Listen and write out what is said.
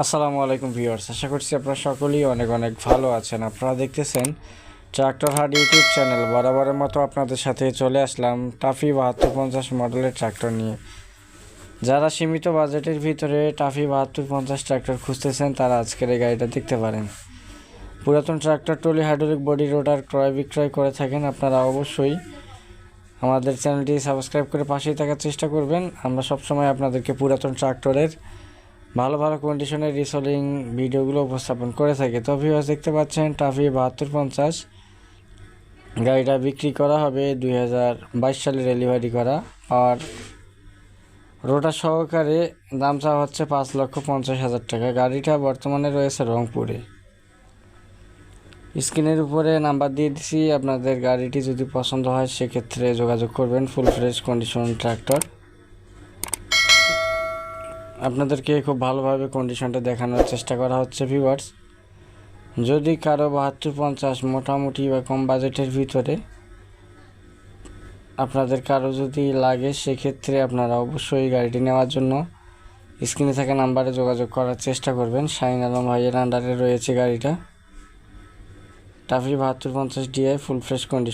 আসসালামু আলাইকুম ভিউয়ার্স, আশা করছি আপনারা সকলেই অনেক অনেক ভালো আছেন। আপনারা দেখতেছেন ট্রাক্টর হাট ইউটিউব চ্যানেল। বরাবরের মতো আপনাদের সাথে চলে আসলাম টাফি 7250 মডেলের ট্রাক্টর নিয়ে। যারা সীমিত বাজেটের ভিতরে টাফি 7250 ট্রাক্টর খুঁজতেছেন তারা আজকের এই গাড়িটা দেখতে পারেন। পুরাতন ট্রাক্টর ট্রলি হাইড্রোলিক বডি রোটার ক্রয় বিক্রয় করে থাকেন আপনারা অবশ্যই আমাদের চ্যানেলটি সাবস্ক্রাইব করে পাশেই থাকার চেষ্টা করবেন। আমরা সবসময় আপনাদেরকে পুরাতন ট্রাক্টরের ভালো ভালো কন্ডিশনের রিসোলিং ভিডিওগুলো উপস্থাপন করে থাকে। তো ভিউয়ার্স, দেখতে পাচ্ছেন টাফি 7250 গাড়িটা বিক্রি করা হবে 2022 সালে ডেলিভারি করা, আর রোটার সহকারে দাম চাওয়া হচ্ছে 5,50,000 টাকা। গাড়িটা বর্তমানে রয়েছে রংপুরে। স্ক্রিনের উপরে নাম্বার দিয়ে দিছি, আপনাদের গাড়িটি যদি পছন্দ হয় সেক্ষেত্রে যোগাযোগ করবেন। ফুল ফ্রেশ কন্ডিশন ট্রাক্টর, আপনাদেরকে খুব ভালোভাবে কন্ডিশনটা দেখানোর চেষ্টা করা হচ্ছে। ভিউয়ার্স, যদি কারো 7250 মোটামুটি বা কম বাজেটের ভিতরে আপনাদের কারো যদি লাগে সেক্ষেত্রে আপনারা অবশ্যই গাড়িটি নেওয়ার জন্য স্ক্রিনে থাকা নাম্বারে যোগাযোগ করার চেষ্টা করবেন। শাহিন আলম ভাইয়ের আন্ডারে রয়েছে গাড়িটা, TAFE 7250 DI full fresh condition.